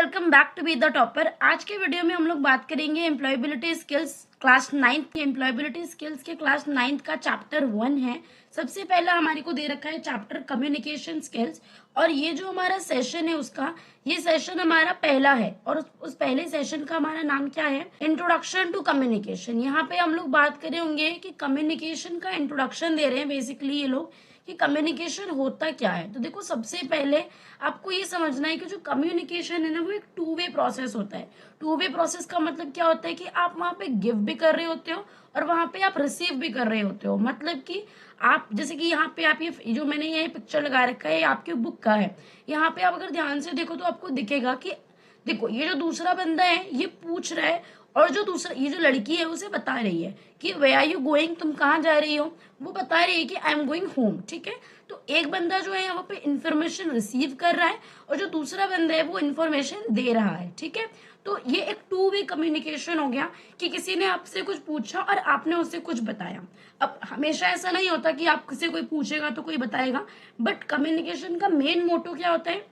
Welcome back to be the topper. आज के video में हम लोग बात करेंगे employability skills class 9 employability skills के क्लास 9 का चैप्टर 1 है। सबसे पहला हमारे को दे रखा है चैप्टर कम्युनिकेशन स्किल्स, और ये जो हमारा सेशन है उसका ये सेशन हमारा पहला है, और उस पहले सेशन का हमारा नाम क्या है, इंट्रोडक्शन टू कम्युनिकेशन। यहाँ पे हम लोग बात करे होंगे कि कम्युनिकेशन का इंट्रोडक्शन दे रहे हैं बेसिकली ये लोग कि कम्युनिकेशन होता क्या है। तो देखो, सबसे पहले आपको ये समझना है कि जो कम्युनिकेशन है ना वो एक टू वे प्रोसेस होता है। टू वे प्रोसेस का मतलब क्या होता है कि आप वहां पे गिव भी कर रहे होते हो और वहां पे आप रिसीव भी कर रहे होते हो। मतलब कि आप जैसे कि यहाँ पे आप ये जो मैंने ये पिक्चर लगा रखा है आपके बुक का है, यहाँ पे आप अगर ध्यान से देखो तो आपको दिखेगा कि देखो ये जो दूसरा बंदा है ये पूछ रहा है, और जो दूसरा ये जो लड़की है उसे बता रही है कि वे आर यू गोइंग, तुम कहाँ जा रही हो। वो बता रही है कि आई एम गोइंग होम। ठीक है, तो एक बंदा जो है यहाँ पे इंफॉर्मेशन रिसीव कर रहा है और जो दूसरा बंदा है वो इंफॉर्मेशन दे रहा है। ठीक है, तो ये एक टू वे कम्युनिकेशन हो गया कि किसी ने आपसे कुछ पूछा और आपने उससे कुछ बताया। अब हमेशा ऐसा नहीं होता कि आप किसी कोई पूछेगा तो कोई बताएगा, बट कम्युनिकेशन का मेन मोटो क्या होता है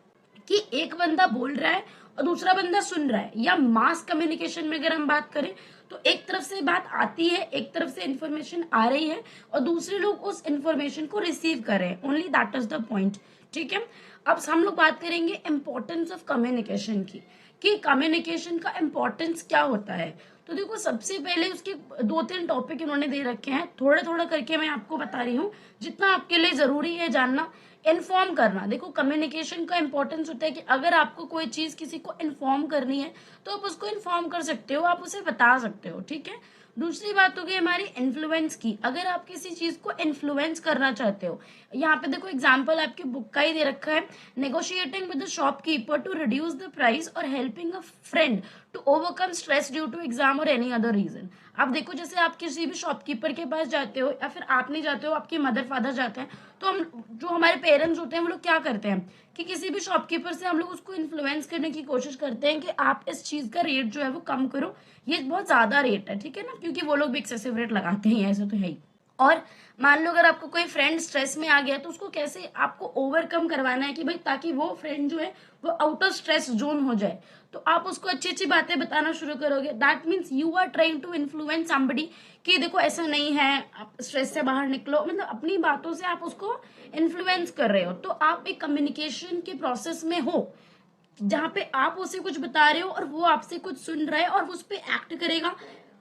कि एक बंदा बोल रहा है और दूसरा बंदा सुन रहा है। या मास कम्युनिकेशन में अगर हम बात करें तो एक तरफ से बात आती है, एक तरफ से इंफॉर्मेशन आ रही है और दूसरे लोग उस इंफॉर्मेशन को रिसीव कर रहे हैं। Only that is the point. ठीक है, अब हम लोग बात करेंगे इंपॉर्टेंस ऑफ कम्युनिकेशन की, कि कम्युनिकेशन का इंपॉर्टेंस क्या होता है। तो देखो, सबसे पहले उसके 2-3 टॉपिक इन्होंने दे रखे हैं, थोड़ा थोड़ा करके मैं आपको बता रही हूँ जितना आपके लिए जरूरी है जानना। इन्फॉर्म करना, देखो कम्युनिकेशन का इंपॉर्टेंस होता है कि अगर आपको कोई चीज किसी को इन्फॉर्म करनी है तो आप उसको इन्फॉर्म कर सकते हो, आप उसे बता सकते हो। ठीक है, दूसरी बात हो गई हमारी इन्फ्लुएंस की। अगर आप किसी चीज को इन्फ्लुएंस करना चाहते हो, यहाँ पे देखो एग्जांपल आपकी बुक का ही दे रखा है, negotiating with the shopkeeper to reduce the price और helping a friend to overcome stress due to exam और एनी अदर रीजन। आप देखो, जैसे आप किसी भी शॉपकीपर के पास जाते हो या फिर आप नहीं जाते हो, आपके मदर फादर जाते हैं, तो हम जो हमारे पेरेंट्स होते हैं वो लोग क्या करते हैं कि किसी भी शॉपकीपर से हम लोग उसको इन्फ्लुएंस करने की कोशिश करते हैं कि आप इस चीज का रेट जो है वो कम करो, ये बहुत ज्यादा रेट है। ठीक है ना, क्योंकि वो लोग भी एक्सेसिव रेट लगाते हैं, ऐसे तो है ही। और मान लो अगर आपको कोई फ्रेंड स्ट्रेस में आ गया तो उसको कैसे आपको ओवरकम करवाना है कि भाई ताकि वो फ्रेंड जो है वो आउट ऑफ स्ट्रेस जोन हो जाए, तो आप उसको अच्छी अच्छी बातें बताना शुरू करोगे। That means you are trying to influence somebody कि देखो ऐसा नहीं है, आप स्ट्रेस से बाहर निकलो, मतलब अपनी बातों से आप उसको इन्फ्लुएंस कर रहे हो। तो आप एक कम्युनिकेशन के प्रोसेस में हो जहाँ पे आप उसे कुछ बता रहे हो और वो आपसे कुछ सुन रहा है और वो उस पर एक्ट करेगा,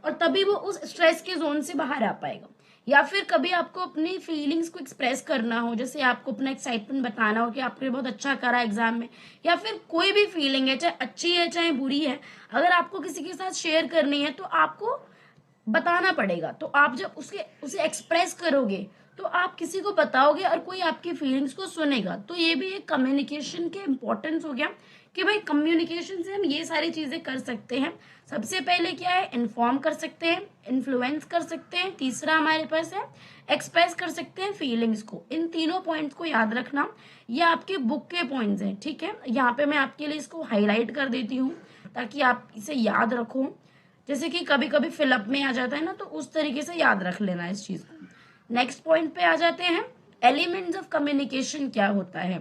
और तभी वो उस स्ट्रेस के जोन से बाहर आ पाएगा। या फिर कभी आपको अपनी फीलिंग्स को एक्सप्रेस करना हो, जैसे आपको अपना एक्साइटमेंट बताना हो कि आपने बहुत अच्छा करा एग्जाम में, या फिर कोई भी फीलिंग है, चाहे अच्छी है चाहे बुरी है, अगर आपको किसी के साथ शेयर करनी है तो आपको बताना पड़ेगा। तो आप जब उसे एक्सप्रेस करोगे तो आप किसी को बताओगे और कोई आपकी फीलिंग्स को सुनेगा। तो ये भी एक कम्युनिकेशन के इम्पोर्टेंस हो गया कि भाई कम्युनिकेशन से हम ये सारी चीजें कर सकते हैं। सबसे पहले क्या है, इन्फॉर्म कर सकते हैं, इन्फ्लुएंस कर सकते हैं, तीसरा हमारे पास है एक्सप्रेस कर सकते हैं फीलिंग्स को। इन तीनों पॉइंट्स को याद रखना, ये आपके बुक के पॉइंट्स हैं। ठीक है, यहाँ पे मैं आपके लिए इसको हाईलाइट कर देती हूँ ताकि आप इसे याद रखो। जैसे कि कभी कभी फिलअप में आ जाता है ना, तो उस तरीके से याद रख लेना इस चीज को। नेक्स्ट पॉइंट पे आ जाते हैं, एलिमेंट्स ऑफ कम्युनिकेशन क्या होता है।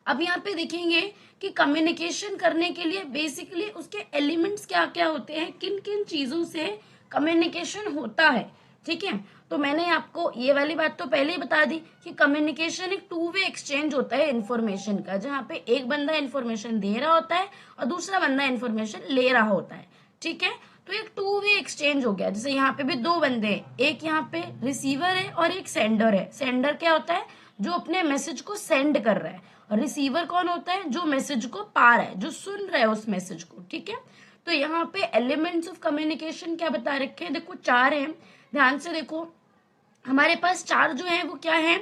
अब यहाँ पे देखेंगे कि कम्युनिकेशन करने के लिए बेसिकली उसके एलिमेंट्स क्या क्या होते हैं, किन किन चीजों से कम्युनिकेशन होता है। ठीक है, तो मैंने आपको ये वाली बात तो पहले ही बता दी कि कम्युनिकेशन एक टू वे एक्सचेंज होता है इन्फॉर्मेशन का, जहाँ पे एक बंदा इन्फॉर्मेशन दे रहा होता है और दूसरा बंदा इन्फॉर्मेशन ले रहा होता है। ठीक है, तो एक टू वे एक्सचेंज हो गया। जैसे यहाँ पे भी दो बंदे हैं, एक यहाँ पे रिसीवर है और एक सेंडर है। सेंडर क्या होता है, जो अपने मैसेज को सेंड कर रहा है, और रिसीवर कौन होता है, जो मैसेज को पा रहा है, जो सुन रहा है उस मैसेज को। ठीक है, तो यहाँ पे एलिमेंट्स ऑफ कम्युनिकेशन क्या बता रखे हैं, देखो 4 हैं, ध्यान से देखो। हमारे पास 4 जो है वो क्या है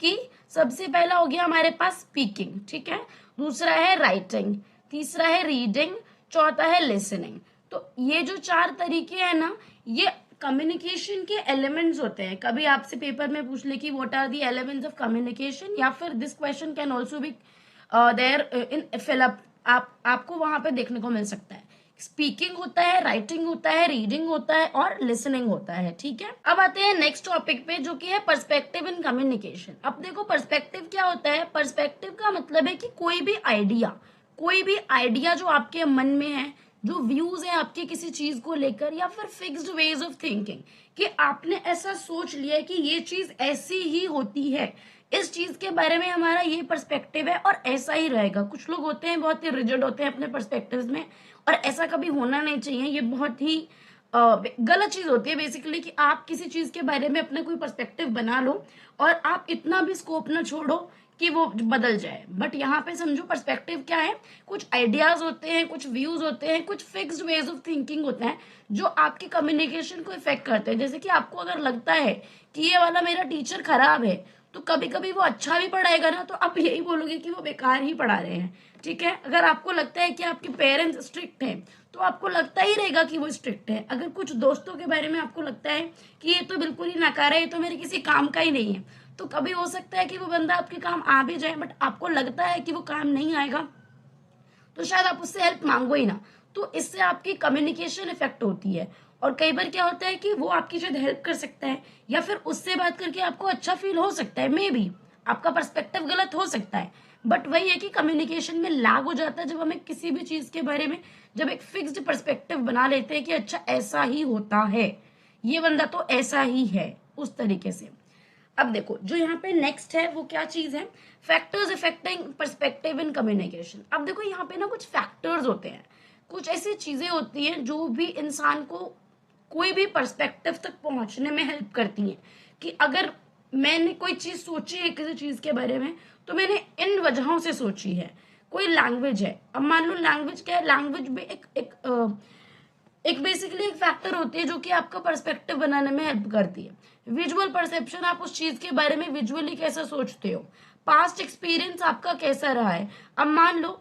कि सबसे पहला हो गया हमारे पास स्पीकिंग। ठीक है, दूसरा है राइटिंग, तीसरा है रीडिंग, चौथा है लिसनिंग। तो ये जो 4 तरीके हैं ना, ये कम्युनिकेशन के एलिमेंट्स होते हैं। कभी आपसे पेपर में पूछ ले कि what are the elements of communication, या फिर this question can also be there in fill up, आपको वहां पे देखने को मिल सकता है। स्पीकिंग होता है, राइटिंग होता है, रीडिंग होता है और लिसनिंग होता है। ठीक है, अब आते हैं नेक्स्ट टॉपिक पे जो कि है पर्सपेक्टिव इन कम्युनिकेशन। अब देखो पर्सपेक्टिव क्या होता है, पर्सपेक्टिव का मतलब है कि कोई भी आइडिया, कोई भी आइडिया जो आपके मन में है, जो व्यूज है आपके किसी चीज को लेकर, या फिर फिक्स्ड वेज ऑफ थिंकिंग कि आपने ऐसा सोच लिया है कि ये चीज ऐसी ही होती है, इस चीज के बारे में हमारा ये पर्सपेक्टिव है और ऐसा ही रहेगा। कुछ लोग होते हैं बहुत ही रिजिड होते हैं अपने पर्सपेक्टिव्स में, और ऐसा कभी होना नहीं चाहिए। ये बहुत ही गलत चीज होती है बेसिकली कि आप किसी चीज के बारे में अपना कोई पर्सपेक्टिव बना लो और आप इतना भी स्कोप ना छोड़ो कि वो बदल जाए। बट यहाँ पे समझो पर्सपेक्टिव क्या है, कुछ आइडियाज होते हैं, कुछ व्यूज होते हैं, कुछ फिक्स्ड वेज ऑफ थिंकिंग होते हैं जो आपके कम्युनिकेशन को इफेक्ट करते हैं। जैसे कि आपको अगर लगता है कि ये वाला मेरा टीचर खराब है, तो कभी कभी वो अच्छा भी पढ़ाएगा ना, तो आप यही बोलोगे कि वो बेकार ही पढ़ा रहे हैं। ठीक है, अगर आपको लगता है कि आपके पेरेंट्स स्ट्रिक्ट हैं, तो आपको लगता ही रहेगा कि वो स्ट्रिक्ट है। अगर कुछ दोस्तों के बारे में आपको लगता है कि ये तो बिल्कुल ही नकारा है, ये तो मेरे किसी काम का ही नहीं है, तो कभी हो सकता है कि वो बंदा आपके काम आ भी जाए, बट आपको लगता है कि वो काम नहीं आएगा, तो शायद आप उससे हेल्प मांगो ही ना। तो इससे आपकी कम्युनिकेशन इफेक्ट होती है। और कई बार क्या होता है कि वो आपकी शायद हेल्प कर सकता है, या फिर उससे बात करके आपको अच्छा फील हो सकता है, मे बी आपका पर्सपेक्टिव गलत हो सकता है, बट वही है कि कम्युनिकेशन में लैग हो जाता है जब हमें किसी भी चीज के बारे में जब एक फिक्स्ड पर्सपेक्टिव बना लेते हैं कि अच्छा ऐसा ही होता है, ये बंदा तो ऐसा ही है, उस तरीके से। अब देखो जो यहाँ पे नेक्स्ट है वो क्या चीज है, factors affecting perspective in communication. अब देखो यहाँ पे ना कुछ फैक्टर्स होते हैं, कुछ ऐसी चीजें होती हैं जो भी इंसान को कोई भी पर्सपेक्टिव तक पहुंचने में हेल्प करती हैं। कि अगर मैंने कोई चीज सोची है किसी चीज के बारे में, तो मैंने इन वजहों से सोची है। कोई लैंग्वेज है, अब मान लो लैंग्वेज क्या है, लैंग्वेज भी एक बेसिकली एक फैक्टर होती है जो कि आपका पर्सपेक्टिव बनाने में हेल्प करती है। विजुअल परसेप्शन, आप उस चीज के बारे में विजुअली कैसा सोचते हो। पास्ट एक्सपीरियंस आपका कैसा रहा है। अब मान लो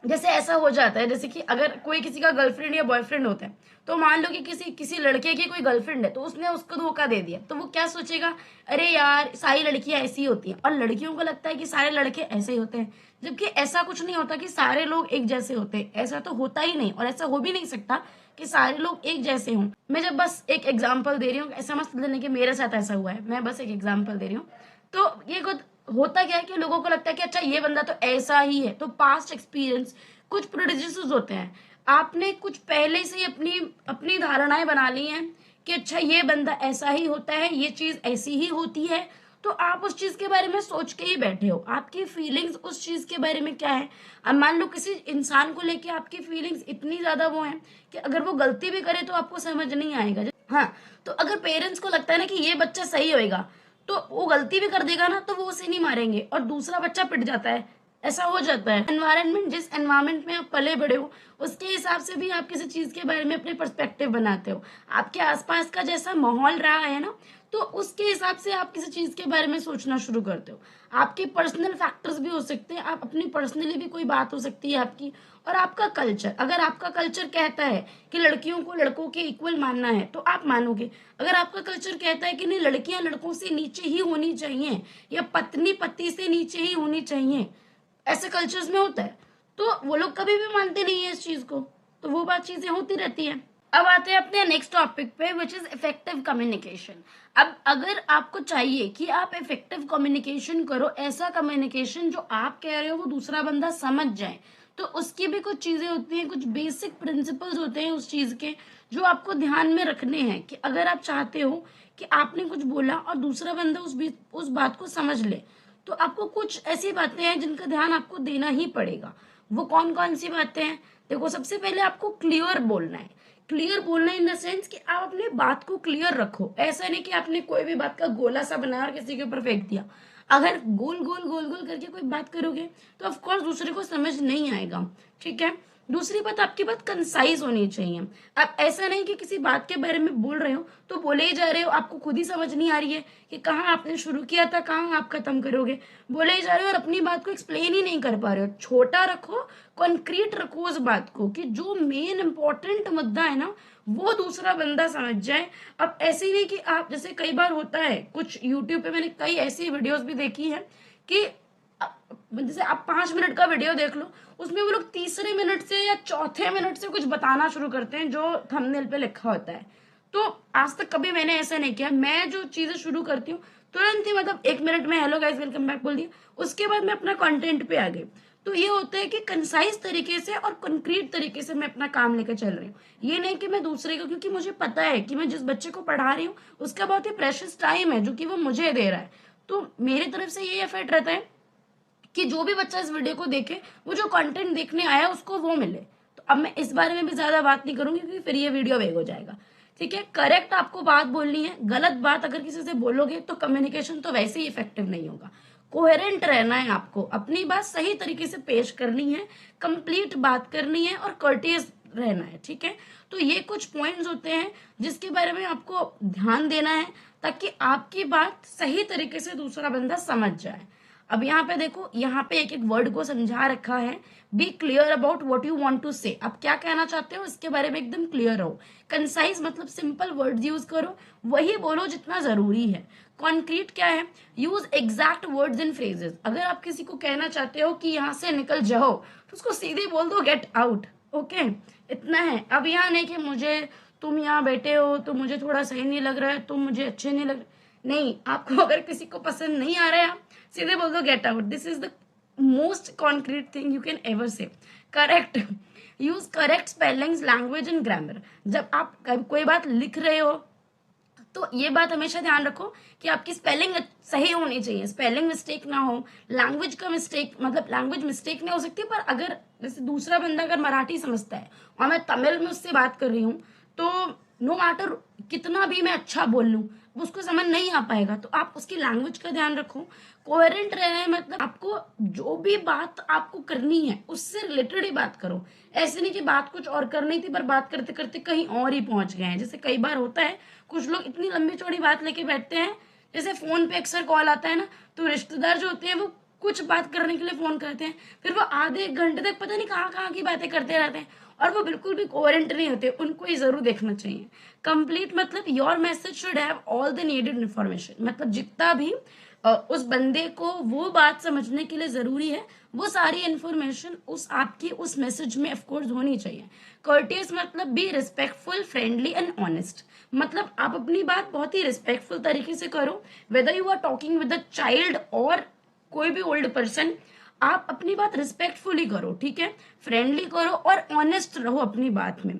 जैसे ऐसा हो जाता है, जैसे कि अगर कोई किसी का गर्लफ्रेंड या बॉयफ्रेंड होता है, तो मान लो कि किसी किसी लड़के की कोई गर्लफ्रेंड है, तो उसने उसको धोखा दे दिया, तो वो क्या सोचेगा, अरे यार सारी लड़कियां ऐसी ही होती हैं। और लड़कियों को लगता है कि सारे लड़के ऐसे ही होते हैं, जबकि ऐसा कुछ नहीं होता कि सारे लोग एक जैसे होते हैं। ऐसा तो होता ही नहीं, और ऐसा हो भी नहीं सकता कि सारे लोग एक जैसे हों। मैं जब बस एक एग्जाम्पल दे रही हूँ, ऐसा मत लेने कि मेरे साथ ऐसा हुआ है, मैं बस एक एग्जाम्पल दे रही हूँ। तो ये खुद होता क्या है कि लोगों को लगता है कि अच्छा ये बंदा तो ऐसा ही है। तो पास्ट एक्सपीरियंस, कुछ प्रेजुडिसेस होते हैं, आपने कुछ पहले से ही अपनी अपनी धारणाएं बना ली हैं कि अच्छा ये बंदा ऐसा ही होता है, ये चीज ऐसी ही होती है, तो आप उस चीज के बारे में सोच के ही बैठे हो। आपकी फीलिंग्स उस चीज के बारे में क्या है। अब मान लो किसी इंसान को लेके आपकी फीलिंग्स इतनी ज्यादा वो है कि अगर वो गलती भी करे तो आपको समझ नहीं आएगा। हाँ, तो अगर पेरेंट्स को लगता है ना कि ये बच्चा सही होएगा, तो वो गलती भी कर देगा ना, तो वो उसे नहीं मारेंगे और दूसरा बच्चा पिट जाता है। ऐसा हो जाता है। एनवायरनमेंट, जिस एनवायरनमेंट में आप पले बड़े हो, उसके हिसाब से भी आप किसी चीज के बारे में अपने पर्सपेक्टिव बनाते हो। आपके आसपास का जैसा माहौल रहा है ना, तो उसके हिसाब से आप किसी चीज के बारे में सोचना शुरू करते हो। आपके पर्सनल फैक्टर्स भी हो सकते हैं, आप अपनी पर्सनली भी कोई बात हो सकती है आपकी। और आपका कल्चर, अगर आपका कल्चर कहता है कि लड़कियों को लड़कों के इक्वल मानना है, तो आप मानोगे। अगर आपका कल्चर कहता है कि नहीं, लड़कियां लड़कों से नीचे ही होनी चाहिए, या पत्नी पति से नीचे ही होनी चाहिए, ऐसे कल्चर्स में होता है, तो वो लोग कभी भी मानते नहीं है इस चीज को। तो वो बात चीजें होती रहती है। अब आते हैं अपने नेक्स्ट टॉपिक पे, विच इज इफेक्टिव कम्युनिकेशन। अब अगर आपको चाहिए कि आप इफेक्टिव कम्युनिकेशन करो, ऐसा कम्युनिकेशन जो आप कह रहे हो वो दूसरा बंदा समझ जाए, तो उसकी भी कुछ चीजें होती हैं, कुछ बेसिक प्रिंसिपल्स होते हैं उस चीज के, जो आपको ध्यान में रखने हैं। कि अगर आप चाहते हो कि आपने कुछ बोला और दूसरा बंदा उस बात को समझ ले, तो आपको कुछ ऐसी बातें हैं जिनका ध्यान आपको देना ही पड़ेगा। वो कौन कौन सी बातें हैं, देखो सबसे पहले आपको क्लियर बोलना है। क्लियर बोलना इन द सेंस कि आप अपने बात को क्लियर रखो। ऐसा नहीं कि आपने कोई भी बात का गोला सा बनाया और किसी के ऊपर फेंक दिया। अगर गोल गोल गोल गोल करके कोई बात करोगे तो ऑफ कोर्स दूसरे को समझ नहीं आएगा। ठीक है, दूसरी बात, आपकी बात कंसाइज होनी चाहिए। आप ऐसा नहीं कि किसी बात के बारे में बोल रहे हो तो बोले ही जा रहे हो, आपको खुद ही समझ नहीं आ रही है कि कहाँ आपने शुरू किया था, कहाँ आप खत्म करोगे। बोले ही जा रहे हो और अपनी बात को एक्सप्लेन ही नहीं कर पा रहे हो। छोटा रखो, कॉन्क्रीट रखो उस बात को, कि जो मेन इंपॉर्टेंट मुद्दा है ना, वो दूसरा बंदा समझ जाए। अब ऐसे ही नहीं कि आप, जैसे कई बार होता है, कुछ यूट्यूब पे मैंने कई ऐसी वीडियोस भी देखी है कि जैसे आप 5 मिनट का वीडियो देख लो, उसमें वो लोग तीसरे मिनट से या चौथे मिनट से कुछ बताना शुरू करते हैं जो थंबनेल पे लिखा होता है। तो आज तक कभी मैंने ऐसा नहीं किया। मैं जो चीजें शुरू करती हूँ तुरंत ही, मतलब 1 मिनट में हेलो गाइस वेलकम बैक बोल दिया, उसके बाद मैं अपना कंटेंट पे आ गई। तो ये होता है कि कंसाइज तरीके से और कंक्रीट तरीके से मैं अपना काम लेकर चल रही हूँ। ये नहीं कि मैं दूसरे को, क्योंकि मुझे पता है कि मैं जिस बच्चे को पढ़ा रही हूँ उसका बहुत ही प्रेशियस टाइम है जो कि वो मुझे दे रहा है। तो मेरी तरफ से ये एफर्ट रहता है कि जो भी बच्चा इस वीडियो को देखे, वो जो कंटेंट देखने आया उसको वो मिले। तो अब मैं इस बारे में भी ज्यादा बात नहीं करूंगी क्योंकि फिर ये वीडियो वेग हो जाएगा। ठीक है, करेक्ट आपको बात बोलनी है। गलत बात अगर किसी से बोलोगे तो कम्युनिकेशन तो वैसे ही इफेक्टिव नहीं होगा। कोहेरेंट रहना है, आपको अपनी बात सही तरीके से पेश करनी है, कंप्लीट बात करनी है और कर्टियस रहना है। ठीक है, तो ये कुछ पॉइंट्स होते हैं जिसके बारे में आपको ध्यान देना है ताकि आपकी बात सही तरीके से दूसरा बंदा समझ जाए। अब यहाँ पे देखो, यहाँ पे एक एक वर्ड को समझा रखा है। Be clear about what you want to say, आप क्या कहना चाहते हो इसके बारे में एकदम क्लियर रहो। कंसाइज मतलब सिंपल वर्ड्स यूज करो, वही बोलो जितना जरूरी है। कॉन्क्रीट क्या है, use exact words in phrases. अगर आप किसी को कहना चाहते हो कि यहाँ से निकल जाओ तो उसको सीधे बोल दो गेट आउट। ओके, इतना है। अब यहाँ नहीं कि मुझे, तुम यहाँ बैठे हो तो मुझे थोड़ा सही नहीं लग रहा है, तुम मुझे अच्छे नहीं लग रहे। नहीं, आपको अगर किसी को पसंद नहीं आ रहा है सीधे बोल दो get out. This is the most concrete thing you can ever से। Correct, use correct spellings, language and grammar. जब आप कोई बात लिख रहे हो तो ये बात हमेशा ध्यान रखो कि आपकी स्पेलिंग सही होनी चाहिए, स्पेलिंग मिस्टेक ना हो। लैंग्वेज का मिस्टेक मतलब लैंग्वेज मिस्टेक नहीं हो सकती, पर अगर जैसे दूसरा बंदा अगर मराठी समझता है और मैं तमिल में उससे बात कर रही हूँ तो नो मैटर कितना भी मैं अच्छा बोल लूँ उसको समझ नहीं आ पाएगा। तो आप उसकी लैंग्वेज का ध्यान रखो। कोहेरेंट रहना है मतलब आपको जो भी बात आपको करनी है उससे रिलेटेड ही बात करो। ऐसे नहीं कि बात कुछ और करनी थी पर बात करते करते कहीं और ही पहुंच गए हैं। जैसे कई बार होता है, कुछ लोग इतनी लंबी चौड़ी बात लेके बैठते हैं। जैसे फोन पे अक्सर कॉल आता है ना, तो रिश्तेदार जो होते हैं वो कुछ बात करने के लिए फोन करते हैं, फिर वो आधे एक घंटे तक पता नहीं कहाँ कहाँ की बातें करते रहते हैं और वो बिल्कुल भी कोहेरेंट नहीं होते। उनको ही जरूर देखना चाहिए। कंप्लीट मतलब your message should have all the needed information, मतलब जितना भी उस बंदे को वो बात समझने के लिए जरूरी है वो सारी इन्फॉर्मेशन उस आपकी उस मैसेज में ऑफकोर्स होनी चाहिए। कर्टियस मतलब be respectful, friendly and honest. मतलब आप अपनी बात बहुत ही रिस्पेक्टफुल तरीके से करो, whether you are talking with a child और कोई भी ओल्ड पर्सन, आप अपनी बात रिस्पेक्टफुली करो। ठीक है, फ्रेंडली करो और ऑनेस्ट रहो अपनी बात में।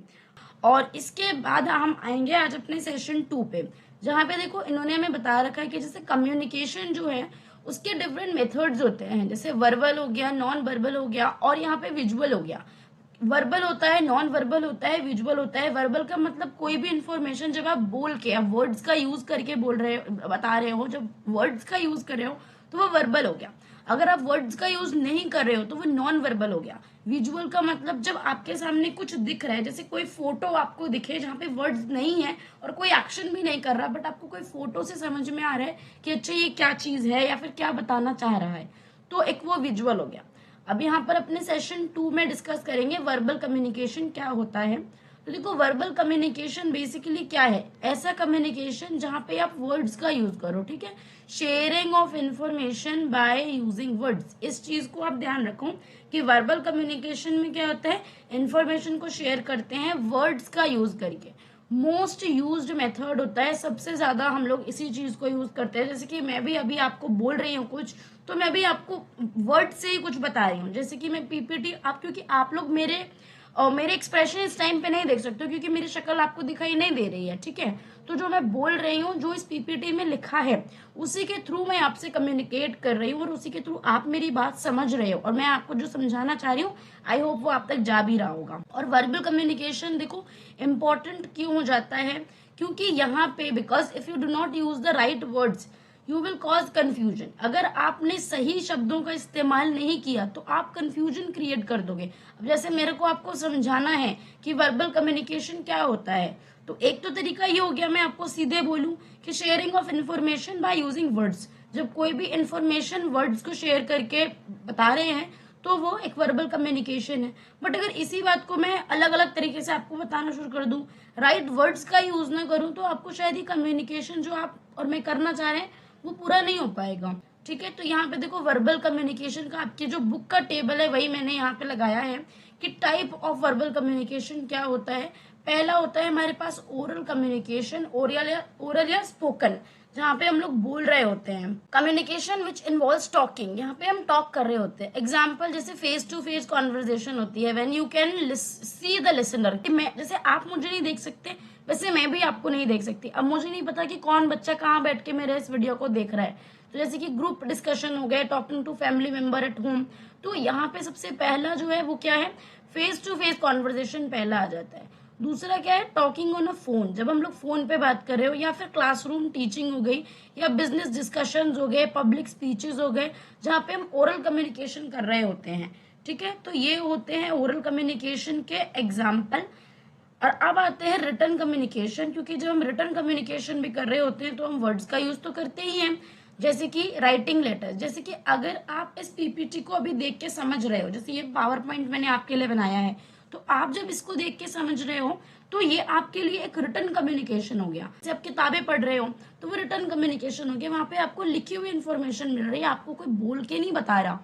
और इसके बाद हम आएंगे आज अपने सेशन 2 पे, जहाँ पे देखो इन्होंने हमें बता रखा है कि जैसे कम्युनिकेशन जो है उसके डिफरेंट मेथड्स होते हैं। जैसे वर्बल हो गया, नॉन वर्बल हो गया और यहाँ पे विजुअल हो गया। वर्बल होता है, नॉन वर्बल होता है, विजुअल होता है। वर्बल का मतलब कोई भी इंफॉर्मेशन जब आप बोल के, आप वर्ड्स का यूज करके बोल रहे हो, बता रहे हो, जब वर्ड्स का यूज कर रहे हो तो वो वर्बल हो गया। अगर आप वर्ड्स का यूज नहीं कर रहे हो तो वो नॉन वर्बल हो गया। विजुअल का मतलब जब आपके सामने कुछ दिख रहा है, जैसे कोई फोटो आपको दिखे जहाँ पे वर्ड्स नहीं है और कोई एक्शन भी नहीं कर रहा, बट आपको कोई फोटो से समझ में आ रहा है कि अच्छा ये क्या चीज है या फिर क्या बताना चाह रहा है, तो एक वो विजुअल हो गया। अब यहाँ पर अपने सेशन 2 में डिस्कस करेंगे वर्बल कम्युनिकेशन क्या होता है। तो देखो, वर्बल कम्युनिकेशन बेसिकली क्या है, ऐसा कम्युनिकेशन जहाँ पे आप वर्ड्स का यूज करो। ठीक है, sharing of information by using words, इस चीज को आप ध्यान रखो कि वर्बल कम्युनिकेशन में क्या होता है, इंफॉर्मेशन को शेयर करते हैं वर्ड्स का यूज करके। मोस्ट यूज्ड मेथड होता है, सबसे ज्यादा हम लोग इसी चीज को यूज करते हैं। जैसे कि मैं भी अभी आपको बोल रही हूँ कुछ, तो मैं भी आपको वर्ड से ही कुछ बता रही हूँ। जैसे कि मैं पीपीटी, आप क्योंकि आप लोग मेरे एक्सप्रेशन इस टाइम पे नहीं देख सकते हो क्योंकि मेरी शक्ल आपको दिखाई नहीं दे रही है। ठीक है, तो जो मैं बोल रही हूँ, जो इस पीपीटी में लिखा है, उसी के थ्रू मैं आपसे कम्युनिकेट कर रही हूँ और उसी के थ्रू आप मेरी बात समझ रहे हो और मैं आपको जो समझाना चाह रही हूँ आई होप वो आप तक जा भी रहा होगा। और वर्बल कम्युनिकेशन देखो इम्पोर्टेंट क्यों हो जाता है, क्योंकि यहाँ पे because if you do not use the right words you will cause confusion. अगर आपने सही शब्दों का इस्तेमाल नहीं किया तो आप कंफ्यूजन क्रिएट कर दोगे। अब जैसे मेरे को आपको समझाना है कि वर्बल कम्युनिकेशन क्या होता है, तो एक तो तरीका ये हो गया मैं आपको सीधे बोलूं कि sharing of information by using words. जब कोई भी इंफॉर्मेशन वर्ड्स को शेयर करके बता रहे हैं तो वो एक वर्बल कम्युनिकेशन है। बट अगर इसी बात को मैं अलग अलग तरीके से आपको बताना शुरू कर दूं, राइट वर्ड्स का यूज ना करूं, तो आपको शायद ही कम्युनिकेशन जो आप और मैं करना चाह रहे हैं वो पूरा नहीं हो पाएगा। ठीक है, तो यहाँ पे देखो वर्बल कम्युनिकेशन का आपके जो बुक का टेबल है वही मैंने यहाँ पे लगाया है कि टाइप ऑफ वर्बल कम्युनिकेशन क्या होता है। पहला होता है हमारे पास ओरल कम्युनिकेशन, ओरल या स्पोकन। जहाँ पे हम लोग बोल रहे होते हैं। कम्युनिकेशन विच इन्वॉल्व्स टॉकिंग, यहाँ पे हम टॉक कर रहे होते हैं। एग्जाम्पल जैसे फेस टू फेस कॉन्वर्जेशन होती है, when you can see the listener. मैं जैसे आप मुझे नहीं देख सकते, वैसे मैं भी आपको नहीं देख सकती। अब मुझे नहीं पता कि कौन बच्चा कहाँ बैठ के मेरे इस वीडियो को देख रहा है। तो जैसे कि ग्रुप डिस्कशन हो गए, talking to family member at home, तो यहाँ पे सबसे पहला जो है वो क्या है, फेस टू फेस कॉन्वर्जेशन पहला आ जाता है। दूसरा क्या है, टॉकिंग ऑन अ फोन, जब हम लोग फोन पे बात कर रहे हो, या फिर क्लासरूम टीचिंग हो गई, या बिजनेस डिस्कशंस हो गए, पब्लिक स्पीचेस हो गए, जहाँ पे हम ओरल कम्युनिकेशन कर रहे होते हैं। ठीक है, तो ये होते हैं ओरल कम्युनिकेशन के एग्जाम्पल। और अब आते हैं रिटर्न कम्युनिकेशन, क्योंकि जब हम रिटर्न कम्युनिकेशन भी कर रहे होते हैं तो हम वर्ड्स का यूज तो करते ही हैं, जैसे कि राइटिंग लेटर। जैसे कि अगर आप इस पीपीटी को अभी देख के समझ रहे हो, जैसे ये पावर पॉइंट मैंने आपके लिए बनाया है, तो आप जब इसको देख के समझ रहे हो तो ये आपके लिए एक रिटर्न कम्युनिकेशन हो गया। जैसे आप किताबें पढ़ रहे हो तो वो रिटर्न कम्युनिकेशन हो गया, वहां पे आपको लिखी हुई इन्फॉर्मेशन मिल रही है, आपको कोई बोल के नहीं बता रहा,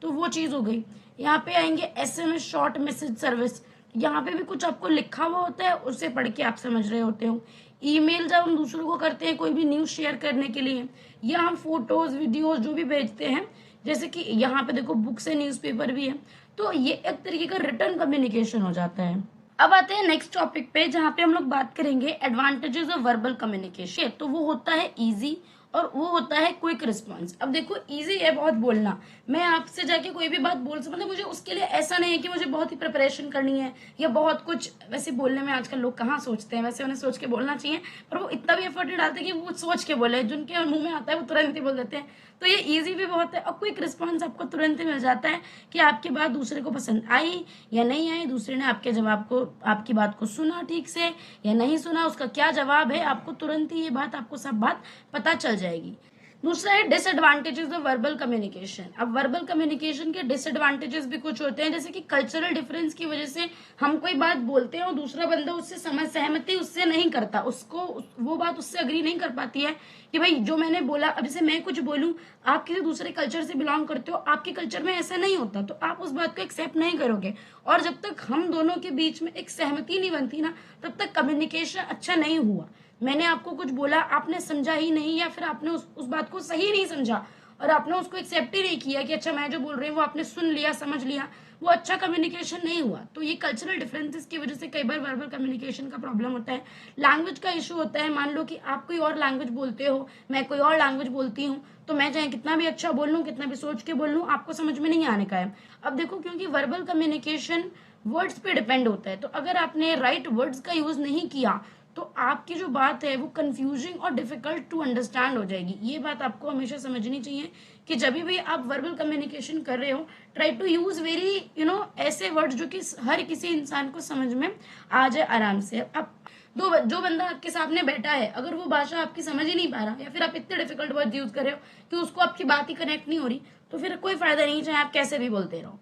तो वो चीज हो गई। यहाँ पे आएंगे एसएमएस, शॉर्ट मैसेज सर्विस, यहाँ पे भी कुछ आपको लिखा हुआ होता है, उसे पढ़ के आप समझ रहे होते हो। ईमेल जब हम दूसरों को करते हैं कोई भी न्यूज शेयर करने के लिए, या हम फोटोज वीडियोज जो भी भेजते हैं, जैसे कि यहाँ पे देखो बुक्स है, न्यूज़पेपर भी है, तो ये एक तरीके का रिटर्न कम्युनिकेशन हो जाता है। अब आते हैं नेक्स्ट टॉपिक पे, जहाँ पे हम लोग बात करेंगे एडवांटेजेस ऑफ वर्बल कम्युनिकेशन। तो वो होता है इजी और वो होता है क्विक रिस्पॉन्स। अब देखो इजी है बहुत बोलना, मैं आपसे जाके कोई भी बात बोल सकता, मतलब मुझे उसके लिए ऐसा नहीं है कि मुझे बहुत ही प्रिपरेशन करनी है या बहुत कुछ। वैसे बोलने में आजकल लोग कहाँ सोचते हैं, वैसे उन्हें सोच के बोलना चाहिए, पर वो इतना भी एफर्ट नहीं डालते कि वो सोच के बोले, जिनके मुंह में आता है वो तुरंत ही बोल देते हैं। तो ये इजी भी बहुत है और क्विक रिस्पॉन्स आपको तुरंत ही मिल जाता है कि आपकी बात दूसरे को पसंद आई या नहीं आई, दूसरे ने आपके जवाब को, आपकी बात को सुना ठीक से या नहीं सुना, उसका क्या जवाब है, आपको तुरंत ही ये बात, आपको सब बात पता चल जाएगी। दूसरा है डिसएडवांटेजेस ऑफ वर्बल कम्युनिकेशन। अब वर्बल कम्युनिकेशन के डिसएडवांटेजेस भी कुछ होते हैं, जैसे कि कल्चरल डिफरेंस की वजह से हम कोई बात बोलते हैं और दूसरा बंदा उससे सहमति उससे नहीं करता, उसको वो बात उससे अग्री नहीं कर पाती है कि भाई जो मैंने बोला। अब जैसे मैं कुछ बोलूं, आप किसी दूसरे कल्चर से बिलोंग करते हो, आपके कल्चर में ऐसा नहीं होता, तो आप उस बात को एक्सेप्ट नहीं करोगे। और जब तक हम दोनों के बीच में एक सहमति नहीं बनती ना, तब तक कम्युनिकेशन अच्छा नहीं हुआ। मैंने आपको कुछ बोला, आपने समझा ही नहीं, या फिर आपने उस बात को सही नहीं समझा और आपने उसको एक्सेप्ट ही नहीं किया कि अच्छा मैं जो बोल रही हूँ वो आपने सुन लिया, समझ लिया, वो अच्छा कम्युनिकेशन नहीं हुआ। तो ये कल्चरल डिफरेंसेस की वजह से कई बार वर्बल कम्युनिकेशन का प्रॉब्लम होता है। लैंग्वेज का इशू होता है, मान लो कि आप कोई और लैंग्वेज बोलते हो, मैं कोई और लैंग्वेज बोलती हूँ, तो मैं चाहे कितना भी अच्छा बोल लूँ, कितना भी सोच के बोल लूँ, आपको समझ में नहीं आने का है। अब देखो, क्योंकि वर्बल कम्युनिकेशन वर्ड्स पे डिपेंड होता है, तो अगर आपने राइट वर्ड्स का यूज नहीं किया तो आपकी जो बात है वो कंफ्यूजिंग और डिफिकल्ट टू अंडरस्टैंड हो जाएगी। ये बात आपको हमेशा समझनी चाहिए कि जब भी आप वर्बल कम्युनिकेशन कर रहे हो, ट्राई टू यूज वेरी ऐसे वर्ड्स जो कि हर किसी इंसान को समझ में आ जाए आराम से। अब जो बंदा आपके सामने बैठा है, अगर वो भाषा आपकी समझ ही नहीं पा रहा, या फिर आप इतने डिफिकल्ट वर्ड यूज कर रहे हो कि उसको आपकी बात ही कनेक्ट नहीं हो रही, तो फिर कोई फायदा नहीं, चाहे आप कैसे भी बोलते रहो।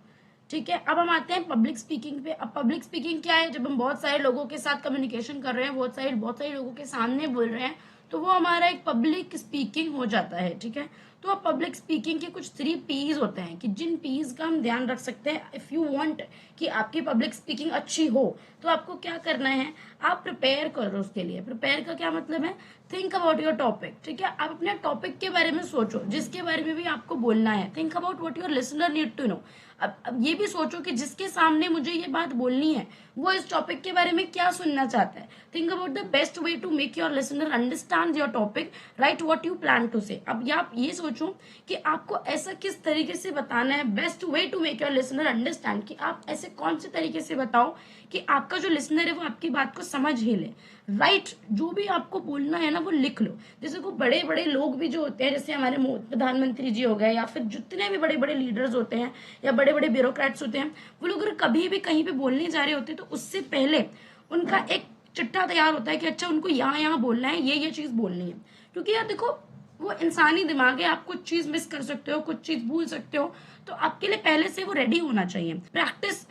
ठीक है, अब हम आते हैं पब्लिक स्पीकिंग पे। अब पब्लिक स्पीकिंग क्या है, जब हम बहुत सारे लोगों के साथ कम्युनिकेशन कर रहे हैं, बहुत सारे लोगों के सामने बोल रहे हैं, तो वो हमारा एक पब्लिक स्पीकिंग हो जाता है। ठीक है, तो अब पब्लिक स्पीकिंग के कुछ 3 पीज होते हैं कि जिन पीज का हम ध्यान रख सकते हैं। इफ यू वांट कि आपकी पब्लिक स्पीकिंग अच्छी हो, तो आपको क्या करना है, आप प्रिपेयर करो उसके लिए। प्रिपेयर का क्या मतलब है, थिंक अबाउट योर टॉपिक। ठीक है, आप अपने टॉपिक के बारे में सोचो, जिसके बारे में भी आपको बोलना है। Think about what your listener need to know. अब ये भी सोचो कि जिसके सामने मुझे ये बात बोलनी है, वो इस टॉपिक के बारे में क्या सुनना चाहता है। Think about the best way to make your listener understand your topic, right what you plan to say. अब आप ये सोचो कि आपको ऐसा किस तरीके से बताना है, best way to make your listener understand, कि आप ऐसे कौन से तरीके से बताओ कि आपका जो लिसनर है वो आपकी बात को समझ ही ले। राइट, जो भी आपको बोलना है ना वो लिख लो। जैसे को बड़े बड़े लोग भी जो होते हैं, जैसे हमारे प्रधानमंत्री जी हो गए, या फिर जितने भी बड़े बड़े लीडर्स होते हैं या बड़े बड़े ब्यूरोक्रेट्स होते हैं, वो लोग अगर कभी भी कहीं पे बोलने जा रहे होते हैं तो उससे पहले उनका एक चिट्ठा तैयार होता है कि अच्छा उनको यहाँ यहाँ बोलना है, ये चीज बोलनी है। क्योंकि यार देखो, वो इंसानी दिमाग है, आप कुछ चीज मिस कर सकते हो, कुछ चीज भूल सकते हो, तो आपके लिए पहले से वो रेडी होना चाहिए।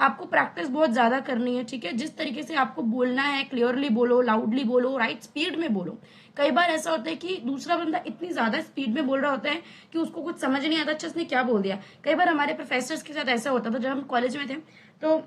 आपको प्रैक्टिस बहुत ज्यादा करनी है। ठीक है, जिस तरीके से आपको बोलना है, क्लियरली बोलो, लाउडली बोलो, राइट स्पीड में बोलो। कई बार ऐसा होता है कि दूसरा बंदा इतनी ज्यादा स्पीड में बोल रहा होता है कि उसको कुछ समझ नहीं आता, अच्छा इसने क्या बोल दिया। कई बार हमारे प्रोफेसर्स के साथ ऐसा होता था जब हम कॉलेज में थे, तो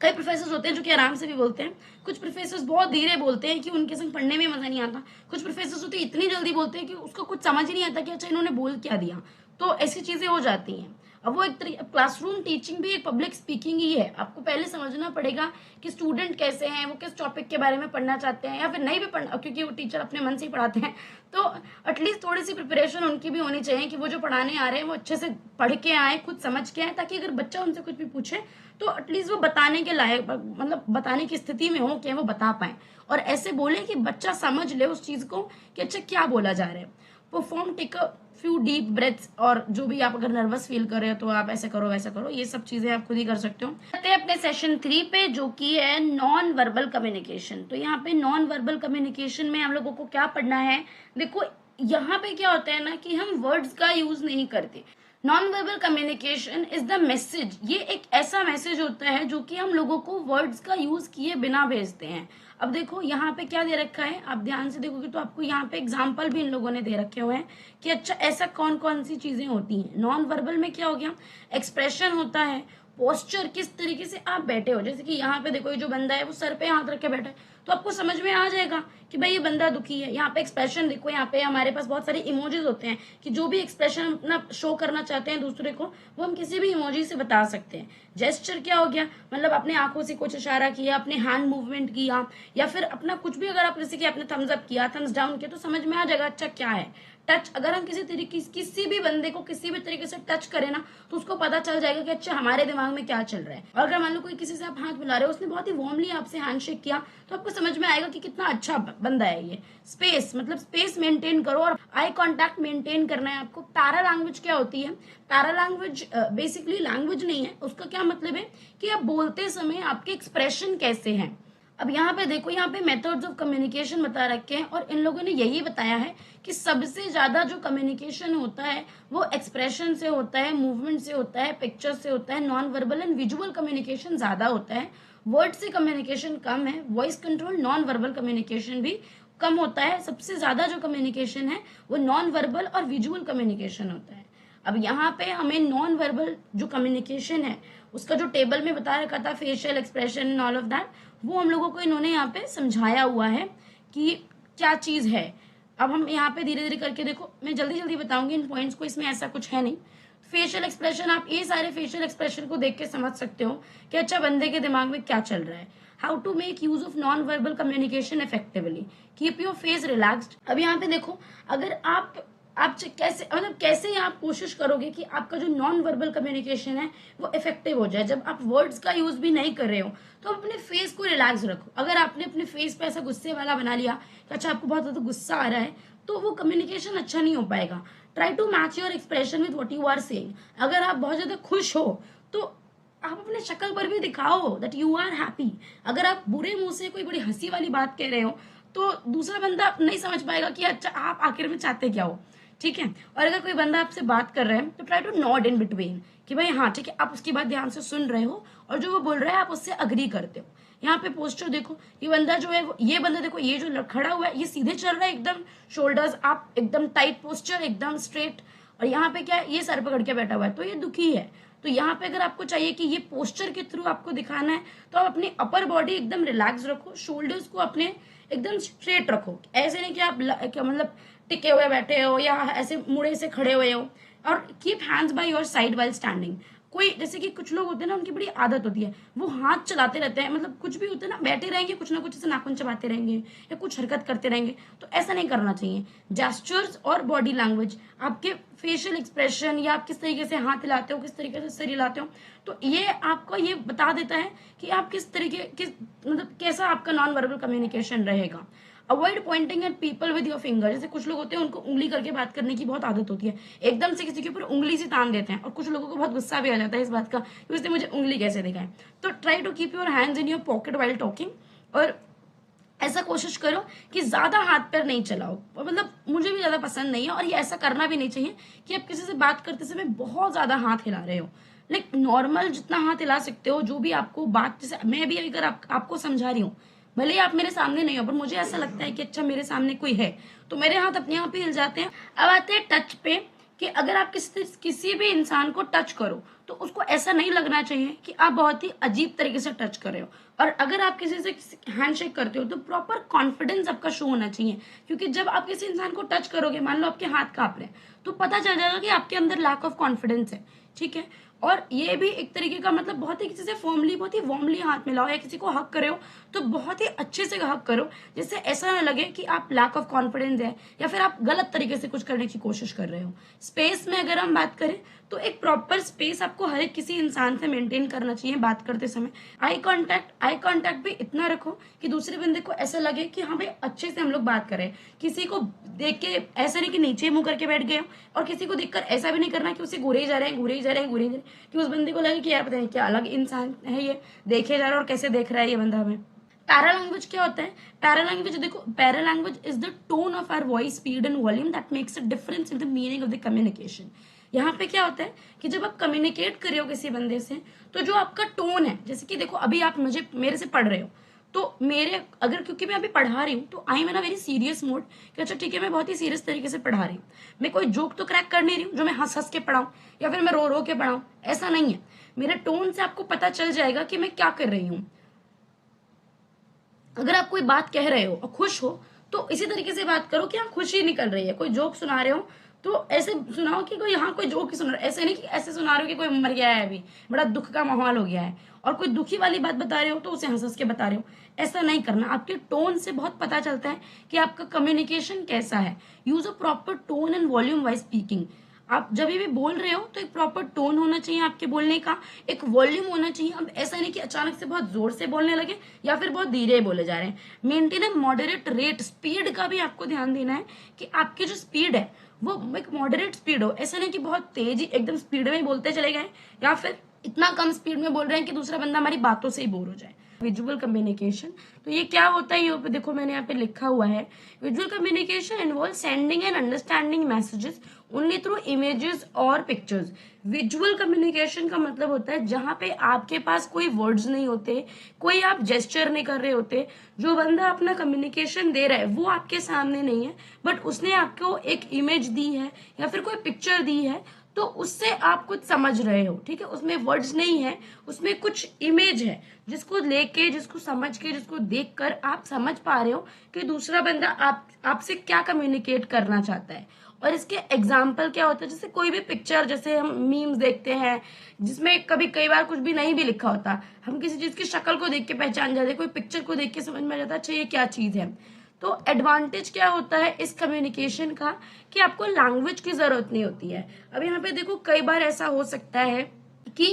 कई प्रोफेसर्स होते हैं जो कि आराम से भी बोलते हैं, कुछ प्रोफेसर्स बहुत धीरे बोलते हैं कि उनके संग पढ़ने में मजा नहीं आता, कुछ प्रोफेसर्स होते हैं इतनी जल्दी बोलते हैं कि उसको कुछ समझ ही नहीं आता कि अच्छा इन्होंने बोल क्या दिया। तो ऐसी चीजें हो जाती हैं। अब वो एक तरीके क्लासरूम टीचिंग भी एक पब्लिक स्पीकिंग ही है। आपको पहले समझना पड़ेगा कि स्टूडेंट कैसे हैं, वो किस टॉपिक के बारे में पढ़ना चाहते हैं या फिर नहीं भी पढ़ना, क्योंकि वो टीचर अपने मन से ही पढ़ाते हैं। तो एटलीस्ट थोड़ी सी प्रिपरेशन उनकी भी होनी चाहिए कि वो जो पढ़ाने आ रहे हैं वो अच्छे से पढ़ के आए, खुद समझ के आए, ताकि अगर बच्चा उनसे कुछ भी पूछे तो एटलीस्ट वो बताने के लायक, मतलब बताने की स्थिति में हो कि वो बता पाए, और ऐसे बोले कि बच्चा समझ ले उस चीज को कि अच्छा क्या बोला जा रहा है। Perform take a few deep breaths, और जो भी आप अगर नर्वस फील कर रहे हो तो आप ऐसे करो वैसा करो, ये सब चीजें आप खुद ही कर सकते हो। आते हैं अपने सेशन 3 पे, जो कि है नॉन वर्बल कम्युनिकेशन। तो यहाँ पे नॉन वर्बल कम्युनिकेशन में हम लोगों को क्या पढ़ना है, देखो यहाँ पे क्या होता है ना कि हम वर्ड्स का यूज नहीं करते। Non verbal communication is the message, ये एक ऐसा मैसेज होता है जो कि हम लोगों को वर्ड्स का यूज किए बिना भेजते हैं। अब देखो यहाँ पे क्या दे रखा है, आप ध्यान से देखोगे तो आपको यहाँ पे एग्जाम्पल भी इन लोगों ने दे रखे हुए हैं कि अच्छा ऐसा कौन कौन सी चीजें होती हैं। नॉन वर्बल में क्या हो गया, एक्सप्रेशन होता है, पोस्चर, किस तरीके से आप बैठे हो। जैसे कि यहाँ पे देखो ये जो बंदा है वो सर पे हाथ रख के बैठा है, तो आपको समझ में आ जाएगा कि भाई ये बंदा दुखी है। यहाँ पे एक्सप्रेशन देखो, यहाँ पे हमारे पास बहुत सारे इमोजीज होते हैं कि जो भी एक्सप्रेशन अपना शो करना चाहते हैं दूसरे को, वो हम किसी भी इमोजी से बता सकते हैं। जेस्चर क्या हो गया, मतलब अपने आंखों से कुछ इशारा किया, अपने हैंड मूवमेंट किया, या फिर अपना कुछ भी, अगर आप जैसे कि आपने थम्स अप किया, थम्स डाउन किया, तो समझ में आ जाएगा अच्छा क्या है। टच, अगर हम किसी भी बंदे को किसी भी तरीके से टच करें ना, तो उसको पता चल जाएगा कि अच्छा हमारे दिमाग में क्या चल रहा है। और अगर मान लो कोई किसी से आप हाथ मिला रहे हो, उसने बहुत ही वार्मली आपसे हैंडशेक किया, तो आपको समझ में आएगा कि कितना अच्छा बंदा है ये। स्पेस, मतलब स्पेस मेंटेन करो और आई कांटेक्ट मेंटेन करना है आपको। पैरा लैंग्वेज क्या होती है, पैरा लैंग्वेज बेसिकली लैंग्वेज नहीं है, उसका क्या मतलब है कि आप बोलते समय आपके एक्सप्रेशन कैसे हैं। अब यहाँ पे देखो, यहाँ पे मेथड्स ऑफ कम्युनिकेशन बता रखे हैं, और इन लोगों ने यही बताया है कि सबसे ज्यादा जो कम्युनिकेशन होता है वो एक्सप्रेशन से होता है, मूवमेंट से होता है, पिक्चर से होता है। Non verbal and visual communication ज्यादा होता है, वर्ड से कम्युनिकेशन कम है। Voice control, non verbal communication भी कम होता है। सबसे ज्यादा जो कम्युनिकेशन है वो नॉन वर्बल और विजुअल कम्युनिकेशन होता है। अब यहाँ पे हमें नॉन वर्बल जो कम्युनिकेशन है उसका जो टेबल में बता रखा था, facial expression and all of that, वो हम लोगों को इन्होंने यहाँ पे समझाया हुआ है कि क्या चीज है। अब हम यहाँ पे धीरे धीरे करके देखो, मैं जल्दी जल्दी बताऊंगी इन पॉइंट्स को, इसमें ऐसा कुछ है नहीं। फेशियल एक्सप्रेशन, आप ये सारे फेशियल एक्सप्रेशन को देख के समझ सकते हो कि अच्छा बंदे के दिमाग में क्या चल रहा है। How to make use of non verbal communication effectively, keep your face relaxed. अब यहाँ पे देखो, अगर आप कैसे, मतलब कैसे आप कोशिश करोगे कि आपका जो नॉन वर्बल कम्युनिकेशन है वो इफेक्टिव हो जाए। जब आप वर्ड्स का यूज भी नहीं कर रहे हो तो अपने फेस को रिलैक्स रखो। अगर आपने अपने फेस पे ऐसा गुस्से वाला बना लिया कि अच्छा आपको बहुत ज्यादा गुस्सा आ रहा है, तो वो कम्युनिकेशन अच्छा नहीं हो पाएगा। Try to match your expression with what you are saying. अगर आप बहुत ज्यादा खुश हो तो आप अपने शक्ल पर भी दिखाओ दैट यू आर हैप्पी। अगर आप बुरे मुंह से कोई बड़ी हंसी वाली बात कह रहे हो तो दूसरा बंदा नहीं समझ पाएगा कि अच्छा आप आखिर में चाहते क्या हो, ठीक है। और अगर कोई बंदा आपसे बात कर रहा है तो try to nod in between कि भाई हाँ ठीक है, आप उसकी बात ध्यान से सुन रहे हो और जो वो बोल रहा है आप उससे अग्री करते हो। यहाँ पे पोस्टर देखो, ये बंदा जो है ये बंदा देखो, ये जो खड़ा हुआ है ये सीधे चल रहा है एकदम, शोल्डर्स आप एकदम टाइट पोस्चर, एकदम स्ट्रेट। और यहाँ पे क्या है, ये सर पकड़ के बैठा हुआ है तो ये दुखी है। तो यहाँ पे अगर आपको चाहिए कि ये पोस्चर के थ्रू आपको दिखाना है तो आप अपनी अपर बॉडी एकदम रिलैक्स रखो, शोल्डर्स को अपने एकदम स्ट्रेट रखो। ऐसे नहीं कि आप क्या मतलब टिके हुए बैठे हो या ऐसे मुड़े से खड़े हुए हो। और keep hands by your side while standing. कोई जैसे कि कुछ लोग होते हैं ना, उनकी बड़ी आदत होती है वो हाथ चलाते रहते हैं, मतलब कुछ भी होता है ना, बैठे रहेंगे कुछ ना कुछ ऐसे नाखून चबाते रहेंगे या कुछ हरकत करते रहेंगे, तो ऐसा नहीं करना चाहिए। जेस्चर्स और बॉडी लैंग्वेज, आपके फेशियल एक्सप्रेशन या आप किस तरीके से हाथ हिलाते हो, किस तरीके से सिर हिलाते हो, तो ये आपको ये बता देता है कि आप किस मतलब कैसा आपका नॉन वर्बल कम्युनिकेशन रहेगा। Avoid Poynting eight people with your finger. जैसे कुछ लोग होते हैं उनको उंगली करके बात करने की बहुत आदत होती है, एकदम से किसी के ऊपर उंगली से तान देते हैं, और कुछ लोगों को बहुत गुस्सा भी आ जाता है इस बात का कि उसने मुझे उंगली कैसे दिखाई। तो try to keep your hands in your pocket while talking, और ऐसा कोशिश करो कि ज्यादा हाथ पैर नहीं चलाओ। मतलब मुझे भी ज्यादा पसंद नहीं है और ये ऐसा करना भी नहीं चाहिए कि आप किसी से बात करते समय बहुत ज्यादा हाथ हिला रहे हो। लाइक नॉर्मल जितना हाथ हिला सकते हो, जो भी आपको बात, जैसे मैं भी अगर आपको समझा रही हूँ, भले ही आप मेरे सामने नहीं हो पर मुझे ऐसा लगता है कि अच्छा मेरे सामने कोई है, तो मेरे हाथ अपने आप ही हिल जाते हैं। अब आते हैं टच पे, कि अगर आप किसी भी इंसान को टच करो तो उसको ऐसा नहीं लगना चाहिए कि आप बहुत ही अजीब तरीके से टच कर रहे हो। और अगर आप किसी से हैंडशेक करते हो तो प्रॉपर कॉन्फिडेंस आपका शो होना चाहिए, क्योंकि जब आप किसी इंसान को टच करोगे, मान लो आपके हाथ कांप रहे हैं, तो पता चल जाएगा कि आपके अंदर लैक ऑफ कॉन्फिडेंस है, ठीक है। और ये भी एक तरीके का मतलब बहुत ही किसी से फॉर्मली, बहुत ही वार्मली हाथ मिलाओ या किसी को हक करे हो तो बहुत ही अच्छे से हक करो, जिससे ऐसा ना लगे कि आप लैक ऑफ कॉन्फिडेंस है या फिर आप गलत तरीके से कुछ करने की कोशिश कर रहे हो। स्पेस में अगर हम बात करें तो एक प्रॉपर स्पेस आपको हर एक किसी इंसान से मेंटेन करना चाहिए बात करते समय। आई कांटेक्ट भी इतना रखो कि दूसरे बंदे को ऐसा लगे कि हाँ भाई अच्छे से हम लोग बात करें। किसी को देख के ऐसा नहीं कि नीचे मुंह करके बैठ गए हो, और किसी को देखकर ऐसा भी नहीं करना कि उसे घूरे ही जा रहे हैं, घूरे ही जा रहे हैं, घूरे ही जा रहे हैं, कि उस बंदे को लगे कि यार पता नहीं क्या अलग इंसान है ये, देखे जा रहा है और कैसे देख रहा है ये बंदा हमें। पैरा लैंग्वेज क्या होता है? पैरा लैंग्वेज देखो, para language is the tone of our voice, speed and volume that makes a difference in the meaning of the communication. यहाँ पे क्या होता है कि जब आप कम्युनिकेट कर रहे हो किसी बंदे से, तो जो आपका टोन है, जैसे कि देखो अभी आप मुझे मेरे से पढ़ रहे हो, तो मेरे अगर क्योंकि मैं अभी पढ़ा रही हूँ तो I am in a very serious mode कि अच्छा ठीक है मैं बहुत ही सीरियस तरीके से पढ़ा रही हूँ, मैं कोई जोक तो क्रैक कर नहीं रही हूँ जो मैं हंस हंस के पढ़ाऊँ या फिर मैं रो रो के पढ़ाऊँ, ऐसा नहीं है। मेरे टोन से आपको पता चल जाएगा कि मैं क्या कर रही हूँ। अगर आप कोई बात कह रहे हो और खुश हो तो इसी तरीके से बात करो कि हाँ खुशी निकल रही है। कोई जोक सुना रहे हो तो ऐसे सुनाओ कि कोई यहाँ कोई जोक ही सुना रहा है, ऐसे नहीं कि ऐसे सुना रहे हो कि कोई मर गया है, अभी बड़ा दुख का माहौल हो गया है और कोई दुखी वाली बात बता रहे हो तो उसे हंस हंस के बता रहे हो। ऐसा नहीं करना। आपके टोन से बहुत पता चलता है कि आपका कम्युनिकेशन कैसा है। Use a proper tone and volume wise speaking. आप जब भी बोल रहे हो तो एक प्रॉपर टोन होना चाहिए आपके बोलने का, एक वॉल्यूम होना चाहिए। अब ऐसा नहीं कि अचानक से बहुत जोर से बोलने लगे या फिर बहुत धीरे बोले जा रहे हैं। Maintain a moderate rate. Speed का भी आपको ध्यान देना है कि आपकी जो स्पीड है वो एक मॉडरेट स्पीड हो। ऐसा नहीं कि बहुत तेज ही एकदम स्पीड में ही बोलते चले गए या फिर इतना कम स्पीड में बोल रहे हैं कि दूसरा बंदा हमारी बातों से ही बोर हो जाए। विजुअल कम्युनिकेशन, तो ये क्या होता है, ये देखो मैंने यहाँ पे लिखा हुआ है, visual communication involve sending end understanding messages only through images और पिक्चर्स। विजुअल कम्युनिकेशन का मतलब होता है जहां पे आपके पास कोई वर्ड्स नहीं होते, कोई आप जेस्चर नहीं कर रहे होते, जो बंदा अपना कम्युनिकेशन दे रहा है वो आपके सामने नहीं है, बट उसने आपको एक इमेज दी है या फिर कोई पिक्चर दी है, तो उससे आप कुछ समझ रहे हो, ठीक है। उसमें वर्ड्स नहीं है, उसमें कुछ इमेज है जिसको लेके, जिसको समझ के, जिसको देखकर आप समझ पा रहे हो कि दूसरा बंदा आपसे क्या कम्युनिकेट करना चाहता है। और इसके एग्जाम्पल क्या होता है, जैसे कोई भी पिक्चर, जैसे हम मीम्स देखते हैं जिसमें कभी कई बार कुछ भी नहीं भी लिखा होता, हम किसी चीज की शक्ल को देख के पहचान जाते हैं, कोई पिक्चर को देख के समझ में आ जाता है अच्छा ये क्या चीज है। तो एडवांटेज क्या होता है इस कम्युनिकेशन का कि आपको लैंग्वेज की जरूरत नहीं होती है। अब यहाँ पे देखो कई बार ऐसा हो सकता है कि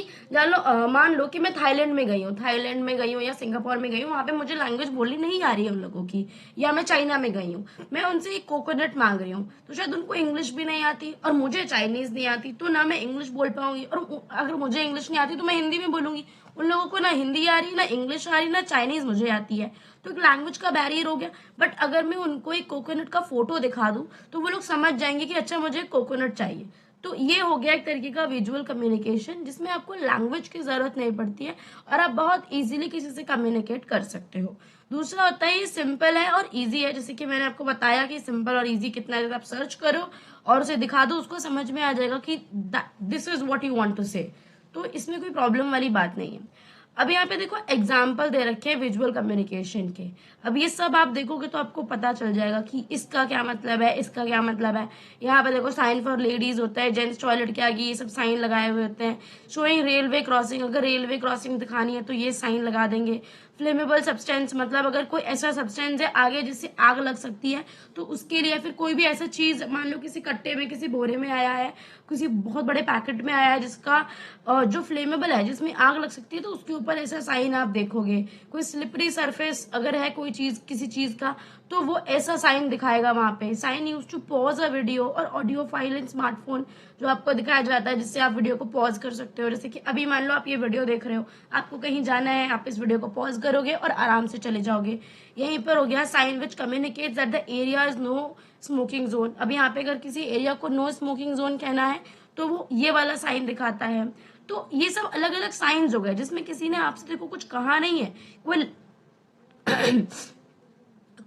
मान लो कि मैं थाईलैंड में गई हूँ या सिंगापुर में गई हूँ, वहां पे मुझे लैंग्वेज बोलनी नहीं आ रही है उन लोगों की, या मैं चाइना में गई हूँ, मैं उनसे एक कोकोनट मांग रही हूँ, तो शायद उनको इंग्लिश भी नहीं आती और मुझे चाइनीज नहीं आती, तो ना मैं इंग्लिश बोल पाऊंगी, और अगर मुझे इंग्लिश नहीं आती तो मैं हिंदी में बोलूंगी। उन लोगों को ना हिंदी आ रही, ना इंग्लिश आ रही, ना चाइनीज मुझे आती है, तो एक लैंग्वेज का बैरियर हो गया। बट अगर मैं उनको एक कोकोनट का फोटो दिखा दूं तो वो लोग समझ जाएंगे कि अच्छा मुझे कोकोनट चाहिए। तो ये हो गया एक तरीके का विजुअल कम्युनिकेशन जिसमें आपको लैंग्वेज की जरूरत नहीं पड़ती है और आप बहुत इजीली किसी से कम्युनिकेट कर सकते हो। दूसरा होता है ये सिंपल है और इजी है, जैसे कि मैंने आपको बताया कि सिंपल और इजी कितना है। आप सर्च करो और उसे दिखा दो, उसको समझ में आ जाएगा कि this is what you want to say. तो इसमें कोई प्रॉब्लम वाली बात नहीं है। अब यहाँ पे देखो एग्जाम्पल दे रखे हैं विजुअल कम्युनिकेशन के। अब ये सब आप देखोगे तो आपको पता चल जाएगा कि इसका क्या मतलब है, इसका क्या मतलब है। यहाँ पे देखो साइन फॉर लेडीज होता है, जेंट्स टॉयलेट के आगे ये सब साइन लगाए हुए होते हैं। शोइंग रेलवे क्रॉसिंग, अगर रेलवे क्रॉसिंग दिखानी है तो ये साइन लगा देंगे। फ्लेमेबल सब्सटेंस, मतलब अगर कोई ऐसा सब्सटेंस है आगे जिससे आग लग सकती है तो उसके लिए, फिर कोई भी ऐसा चीज मान लो किसी कट्टे में, किसी बोरे में आया है, किसी बहुत बड़े पैकेट में आया है जिसका जो फ्लेमेबल है, जिसमें आग लग सकती है, तो उसके ऊपर ऐसा साइन आप देखोगे। कोई स्लिपरी सरफेस अगर है कोई चीज, किसी चीज का, तो वो ऐसा साइन दिखाएगा वहां पे। Sign use to pause a video और ऑडियो फाइल इन स्मार्टफोन, जो आपको दिखाया जाता है जिससे आप वीडियो को पॉज कर सकते हो। जैसे कि अभी मान लो आप ये वीडियो देख रहे हो, आपको कहीं जाना है, आप इस वीडियो को पॉज करोगे और आराम से चले जाओगे। यहीं पर हो गया sign which communicates that the area is no smoking zone. अब यहाँ पे अगर किसी एरिया को नो स्मोकिंग जोन कहना है तो वो ये वाला साइन दिखाता है। तो ये सब अलग अलग साइंस हो गए जिसमें किसी ने आपसे देखो कुछ कहा नहीं है, कोई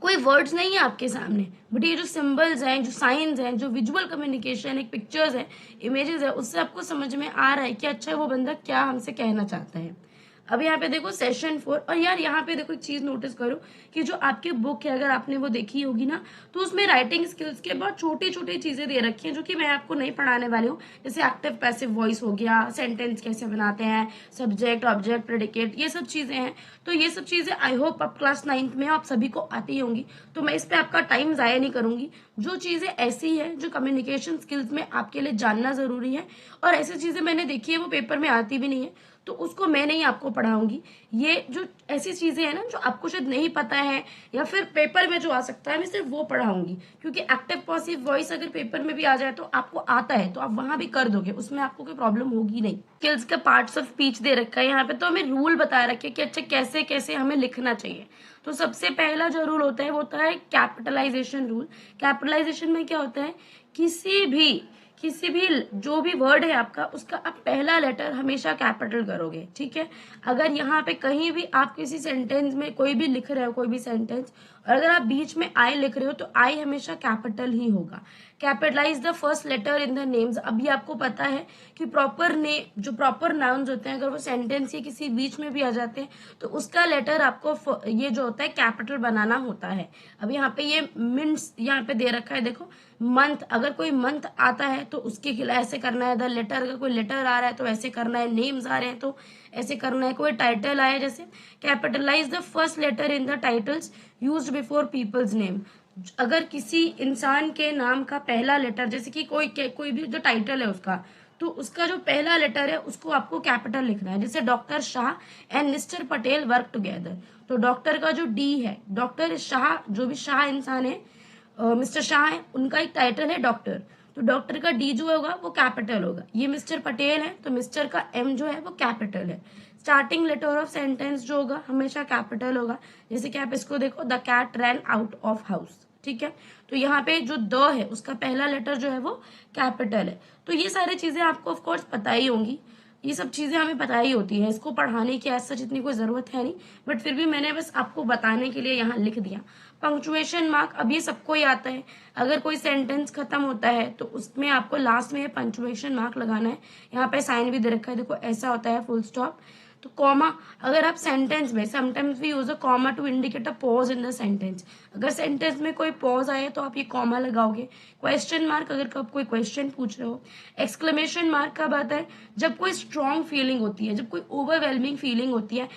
कोई वर्ड्स नहीं है आपके सामने, बट ये जो सिंबल्स हैं, जो साइंस हैं, जो विजुअल कम्युनिकेशन, एक पिक्चर्स है, इमेजेस है, उससे आपको समझ में आ रहा है कि अच्छा वो बंदा क्या हमसे कहना चाहता है। अब यहाँ पे देखो सेशन 4, और यार यहाँ पे देखो एक चीज नोटिस करो कि जो आपकी बुक है, अगर आपने वो देखी होगी ना, तो उसमें राइटिंग स्किल्स के बहुत छोटी छोटी चीजें दे रखी हैं जो कि मैं आपको नहीं पढ़ाने वाली हूँ। जैसे एक्टिव पैसिव वॉइस हो गया, सेंटेंस कैसे बनाते हैं, सब्जेक्ट ऑब्जेक्ट प्रेडिकेट, ये सब चीजें हैं। तो ये सब चीजें आई होप अब क्लास 9th में आप सभी को आती होंगी, तो मैं इस पे आपका टाइम जाया नहीं करूंगी। जो चीजें ऐसी है जो कम्युनिकेशन स्किल्स में आपके लिए जानना जरूरी है, और ऐसी चीजें मैंने देखी है वो पेपर में आती भी नहीं है, तो उसको मैं नहीं आपको पढ़ाऊंगी। ये जो ऐसी चीजें हैं ना जो आपको शायद नहीं पता है या फिर पेपर में जो आ सकता है, मैं सिर्फ वो पढ़ाऊंगी, क्योंकि एक्टिव पैसिव वॉइस अगर पेपर में भी आ जाए तो आपको आता है तो आप वहां भी कर दोगे, उसमें आपको कोई प्रॉब्लम होगी नहीं। स्किल्स का पार्ट्स ऑफ स्पीच दे रखा है यहाँ पे, तो हमें रूल बता रखे कि अच्छा कैसे कैसे हमें लिखना चाहिए। तो सबसे पहला जो रूल होता है वो होता है कैपिटलाइजेशन रूल। कैपिटलाइजेशन में क्या होता है, किसी भी जो भी वर्ड है आपका, उसका आप पहला लेटर हमेशा कैपिटल करोगे, ठीक है। अगर यहाँ पे कहीं भी आप किसी सेंटेंस में कोई भी लिख रहे हो, कोई भी सेंटेंस, और अगर आप बीच में आई लिख रहे हो तो आई हमेशा कैपिटल ही होगा। Capitalize the first letter in the names. अभी आपको पता है कि जो प्रॉपर नाउन्स होते हैं, अगर वो सेंटेंस के किसी बीच में भी आ जाते हैं तो उसका लेटर आपको ये जो होता है कैपिटल बनाना होता है। अब यहाँ पे ये मीन्स यहाँ पे दे रखा है, देखो मंथ, अगर कोई मंथ आता है तो उसके खिलाफ ऐसे करना है द लेटर, अगर कोई लेटर आ रहा है तो ऐसे करना है, नेम्स आ रहे हैं तो ऐसे करना है, कोई टाइटल आया जैसे capitalize the first letter in the titles used before peoples name. अगर किसी इंसान के नाम का पहला लेटर, जैसे कि कोई भी जो टाइटल है उसका, तो उसका जो पहला लेटर है उसको आपको कैपिटल लिखना है। जैसे doctor Shah and mister Patel work together, तो डॉक्टर का जो डी है, डॉक्टर शाह, जो भी शाह इंसान है, मिस्टर शाह है, उनका एक टाइटल है डॉक्टर, तो डॉक्टर का डी जो होगा वो कैपिटल होगा। ये मिस्टर पटेल है तो मिस्टर का एम जो है वो कैपिटल है। स्टार्टिंग लेटर ऑफ सेंटेंस जो होगा हमेशा कैपिटल होगा। जैसे कि आप इसको देखो, the cat ran out of house, ठीक है। तो यहाँ पे जो द है उसका पहला लेटर जो है वो कैपिटल है। तो ये सारी चीजें आपको ऑफ कोर्स पता ही होंगी, ये सब चीजें हमें पता ही होती है, इसको पढ़ाने की ऐसा जितनी कोई जरूरत है नहीं, बट फिर भी मैंने बस आपको बताने के लिए यहाँ लिख दिया। पंक्चुएशन मार्क, अब ये सबको ही आता है, अगर कोई सेंटेंस खत्म होता है तो उसमें आपको लास्ट में पंक्चुएशन मार्क लगाना है। यहाँ पे साइन भी दे रखा है, देखो ऐसा होता है फुल स्टॉप। तो कॉमा, अगर आप सेंटेंस में, sometimes we use a comma to indicate a pause in the sentence, अगर सेंटेंस में कोई पॉज आए तो आप ये कॉमा लगाओगे। क्वेश्चन मार्क, अगर कब कोई क्वेश्चन पूछ रहे हो। एक्सक्लेमेशन मार्क कब आता है, जब कोई स्ट्रॉन्ग फीलिंग होती है, जब कोई ओवरवेलमिंग फीलिंग होती है,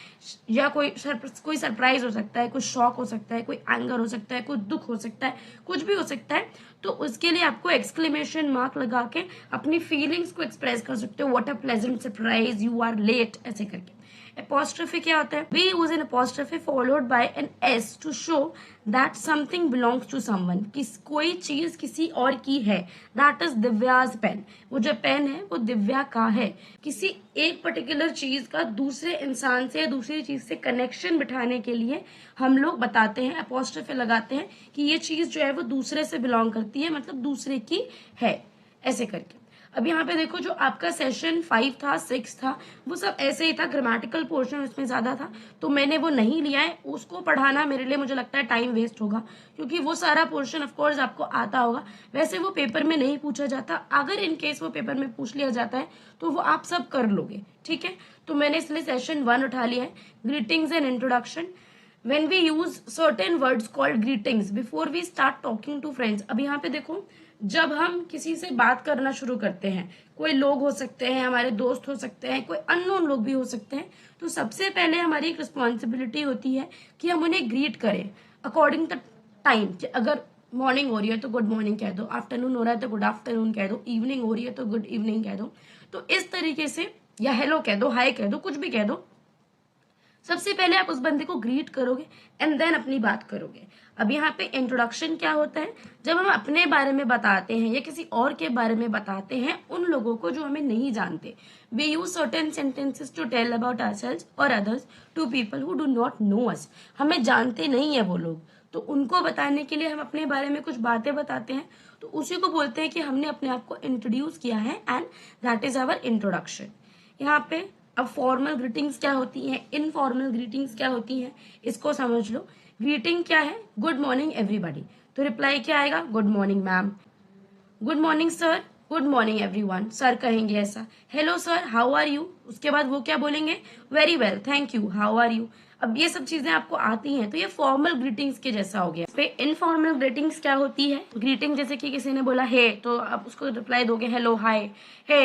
या कोई सरप्राइज हो सकता है, कुछ शॉक हो सकता है, कोई एंगर हो सकता है, कोई दुख हो सकता है, कुछ भी हो सकता है, तो उसके लिए आपको एक्सक्लेमेशन मार्क लगा के अपनी फीलिंग्स को एक्सप्रेस कर सकते हो। What a pleasant surprise, you are late, ऐसे करके। apostrophe क्या होता है, we use an apostrophe followed by an s to show that something belongs to someone, कोई चीज किसी और की है। that is दिव्याज पेन, वो जो पेन है वो दिव्या का है। किसी एक पर्टिकुलर चीज का दूसरे इंसान से या दूसरी चीज से कनेक्शन बिठाने के लिए हम लोग बताते हैं, apostrophe लगाते हैं कि ये चीज जो है वो दूसरे से बिलोंग करती है, मतलब दूसरे की है, ऐसे करके। अब यहाँ पे देखो, जो आपका सेशन 5 था, 6 था, वो सब ऐसे ही था, ग्रामेटिकल पोर्शन उसमें ज्यादा था, तो मैंने वो नहीं लिया है। उसको पढ़ाना मेरे लिए, मुझे लगता है टाइम वेस्ट होगा, क्योंकि वो सारा पोर्शन ऑफ कोर्स आपको आता होगा। वैसे वो पेपर में नहीं पूछा जाता, अगर इन केस वो पेपर में पूछ लिया जाता है तो वो आप सब कर लोगे, ठीक है। तो मैंने इसलिए सेशन 1 उठा लिया है, greetings and introduction. When we use certain words called greetings before we start talking to friends, अब यहाँ पे देखो, जब हम किसी से बात करना शुरू करते हैं, कोई लोग हो सकते हैं, हमारे दोस्त हो सकते हैं, कोई अननोन लोग भी हो सकते हैं, तो सबसे पहले हमारी एक रिस्पॉन्सिबिलिटी होती है कि हम उन्हें ग्रीट करें अकॉर्डिंग द टाइम। अगर मॉर्निंग हो रही है तो गुड मॉर्निंग कह दो, आफ्टरनून हो रहा है तो गुड आफ्टरनून कह दो, इवनिंग हो रही है तो गुड इवनिंग कह दो। तो इस तरीके से, या हेलो कह दो, हाय कह दो, कुछ भी कह दो, सबसे पहले आप उस बंदे को ग्रीट करोगे एंड देन अपनी बात करोगे। अब यहाँ पे इंट्रोडक्शन क्या होता है, जब हम अपने बारे में बताते हैं या किसी और के बारे में बताते हैं उन लोगों को जो हमें नहीं जानते। We use certain sentences to tell about ourselves और others to people who do not know us, हमें जानते नहीं है वो लोग, तो उनको बताने के लिए हम अपने बारे में कुछ बातें बताते हैं, तो उसी को बोलते हैं कि हमने अपने आप को इंट्रोड्यूस किया है, and that is our introduction. यहाँ पे अब फॉर्मल ग्रीटिंग्स क्या होती हैं, इनफॉर्मल ग्रीटिंग्स क्या होती हैं, इसको समझ लो। ग्रीटिंग क्या है, गुड मॉर्निंग एवरीबॉडी, तो रिप्लाई क्या आएगा, good morning ma'am, good morning sir, good morning everyone, sir कहेंगे ऐसा। Hello sir, how are you, उसके बाद वो क्या बोलेंगे, very well thank you, how are you. अब ये सब चीजें आपको आती हैं, तो ये फॉर्मल ग्रीटिंग्स के जैसा हो गया। पे इनफॉर्मल ग्रीटिंग्स क्या होती है, ग्रीटिंग जैसे कि किसी ने बोला हे, तो आप उसको रिप्लाई दोगे hello hi, hey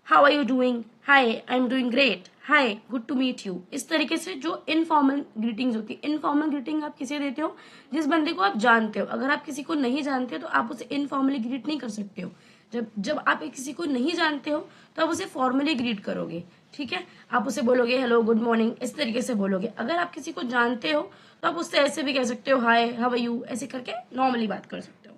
how are you doing, hi I am doing great, hi good to meet you. इस तरीके से जो इनफॉर्मल ग्रीटिंग्स होती है, इनफॉर्मल ग्रीटिंग आप किसे देते हो, जिस बंदे को आप जानते हो। अगर आप किसी को नहीं जानते हो तो आप उसे इनफॉर्मली ग्रीट नहीं कर सकते हो। जब जब आप किसी को नहीं जानते हो तो आप उसे फॉर्मली ग्रीट करोगे, ठीक है। आप उसे बोलोगे हेलो गुड मॉर्निंग, इस तरीके से बोलोगे। अगर आप किसी को जानते हो तो आप उससे ऐसे भी कह सकते हो, हाय हाउ आर यू, ऐसे करके नॉर्मली बात कर सकते हो।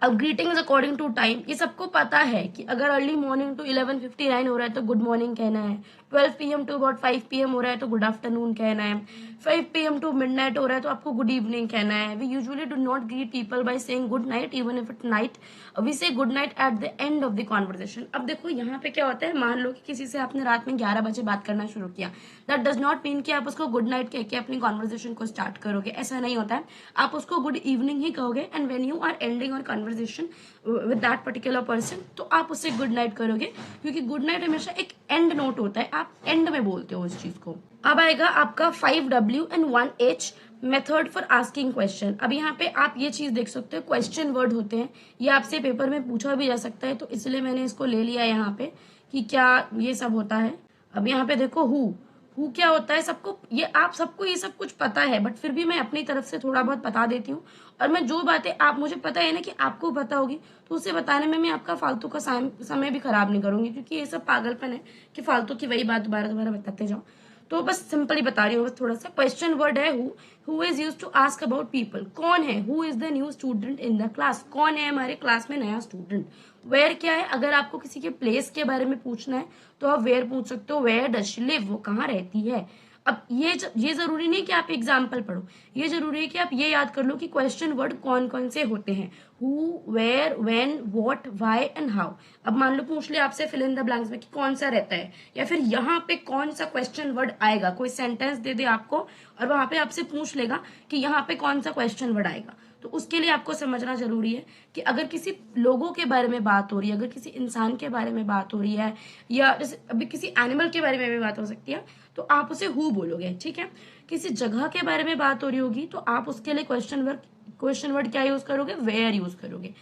अब ग्रीटिंग्स अकॉर्डिंग टू टाइम, ये सबको पता है कि अगर अर्ली मॉर्निंग टू 11:59 हो रहा है तो गुड मॉर्निंग कहना है, 12 PM टू अबाउट 5 PM हो रहा है तो गुड आफ्टरनून कहना है, 5 PM टू मिडनाइट हो रहा है तो आपको गुड इवनिंग कहना है। We usually do not greet people by saying good night even if it night, we say good night at the end of the conversation. अब देखो यहाँ पे क्या होता है, मान लो कि किसी से आपने रात में 11 बजे बात करना शुरू किया, दैट डज नॉट मीन कि आप उसको गुड नाइट कह के अपनी कॉन्वर्सेशन को स्टार्ट करोगे, ऐसा नहीं होता है। आप उसको गुड इवनिंग ही कहोगे, and when you are ending your conversation with that particular person तो आप उससे गुड नाइट करोगे, क्योंकि गुड नाइट हमेशा एक एंड नोट होता है, आप एंड में बोलते हो उस चीज को। अब आएगा आपका 5W and 1H method for asking question. अब यहाँ पे आप ये चीज देख सकते हो, क्वेश्चन वर्ड होते हैं, ये आपसे पेपर में पूछा भी जा सकता है, तो इसलिए मैंने इसको ले लिया यहाँ पे कि क्या ये सब होता है। अब यहाँ पे देखो हु क्या होता है, सबको ये आप सबको ये सब कुछ पता है, बट फिर भी मैं अपनी तरफ से थोड़ा बहुत बता देती हूँ। और मैं जो बातें आप मुझे पता है ना कि आपको पता होगी, तो उसे बताने में मैं आपका फालतू का समय भी खराब नहीं करूंगी, क्योंकि ये सब पागलपन है कि फालतू की वही बात दोबारा दोबारा बताते जाओ। तो बस सिंपली बता रही हूँ, बस थोड़ा सा। क्वेश्चन वर्ड है who is use to ask about people, कौन है, who is the new student in the class, कौन है हमारे क्लास में नया स्टूडेंट। वेयर क्या है, अगर आपको किसी के प्लेस के बारे में पूछना है तो आप वेयर पूछ सकते हो, वेयर डज शी लिव, वो कहाँ रहती है। अब ये जरूरी नहीं कि आप एग्जाम्पल पढ़ो, ये जरूरी है कि आप ये याद कर लो कि क्वेश्चन वर्ड कौन कौन से होते हैं, who, where, when, what, why and how. अब मान लो पूछ ले आपसे फिल इन द ब्लैंक्स में कि कौन सा रहता है, या फिर यहाँ पे कौन सा क्वेश्चन वर्ड आएगा, कोई सेंटेंस दे दे आपको और वहां पे आपसे पूछ लेगा कि यहाँ पे कौन सा क्वेश्चन वर्ड आएगा, तो उसके लिए आपको समझना जरूरी है कि अगर किसी लोगों के बारे में बात हो रही है, अगर किसी इंसान के बारे में बात हो रही है, या जैसे अभी किसी एनिमल के बारे में भी बात हो सकती है, तो आप उसे हु बोलोगे, ठीक है। किसी जगह के बारे में बात हो रही होगी तो आप उसके लिए क्वेश्चन वर्ड क्या यूज करोगे, वेयर यूज करोगे।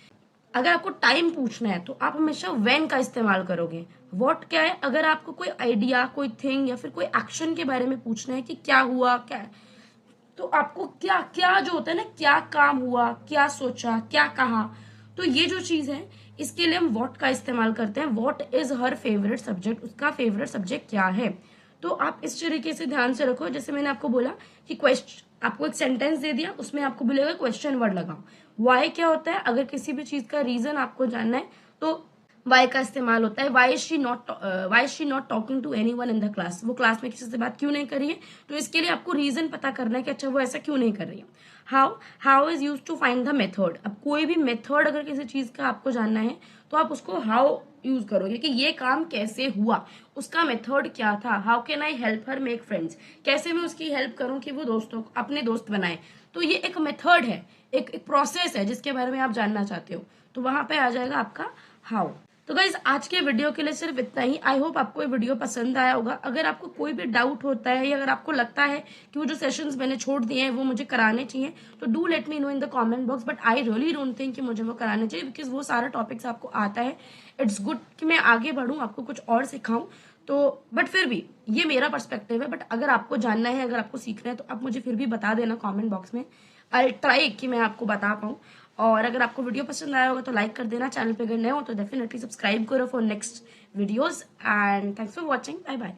अगर आपको टाइम पूछना है तो आप हमेशा व्हेन का इस्तेमाल करोगे। व्हाट क्या है, अगर आपको कोई आइडिया, कोई थिंग या फिर कोई एक्शन के बारे में पूछना है कि क्या हुआ, क्या है, तो आपको क्या क्या जो होता है ना, क्या काम हुआ, क्या सोचा, क्या कहा, तो ये जो चीज है इसके लिए हम व्हाट का इस्तेमाल करते हैं। What is her favourite subject, उसका फेवरेट सब्जेक्ट क्या है। तो आप इस तरीके से ध्यान से रखो, जैसे मैंने आपको बोला कि क्वेश्चन, आपको एक सेंटेंस दे दिया, उसमें आपको बोलेगा क्वेश्चन वर्ड लगाओ। वाई क्या होता है, अगर किसी भी चीज का रीजन आपको जानना है तो वाई का इस्तेमाल होता है। Why she not talking to anyone in the class, वो क्लास में किसी से बात क्यों नहीं कर रही है, तो इसके लिए आपको रीजन पता करना है कि अच्छा वो ऐसा क्यों नहीं कर रही है। How is use to find the method, अब कोई भी मेथड अगर किसी चीज का आपको जानना है तो आप उसको हाउ यूज करोगे कि ये काम कैसे हुआ, उसका मेथड क्या था। How can I help her make friends, कैसे मैं उसकी हेल्प करूं कि वो अपने दोस्त बनाए, तो ये एक मेथड है, एक प्रोसेस है जिसके बारे में आप जानना चाहते हो, तो वहां पे आ जाएगा आपका हाउ। तो गाइज आज के वीडियो के लिए सिर्फ इतना ही। आई होप आपको ये वीडियो पसंद आया होगा। अगर आपको कोई भी डाउट होता है या अगर आपको लगता है कि वो जो सेशंस मैंने छोड़ दिए हैं वो मुझे कराने चाहिए, तो do let me know in the comment box, but I really don't think कि मुझे वो कराने चाहिए, बिकॉज वो सारा टॉपिक्स आपको आता है। इट्स गुड कि मैं आगे बढ़ूँ, आपको कुछ और सिखाऊं, तो बट फिर भी ये मेरा पर्सपेक्टिव है। बट अगर आपको जानना है, अगर आपको सीखना है, तो आप मुझे फिर भी बता देना कॉमेंट बॉक्स में। आई ट्राई कि मैं आपको बता पाऊँ। और अगर आपको वीडियो पसंद आया होगा तो लाइक कर देना, चैनल पे अगर नए हो तो डेफिनेटली सब्सक्राइब करो for next videos, and thanks for watching, bye bye.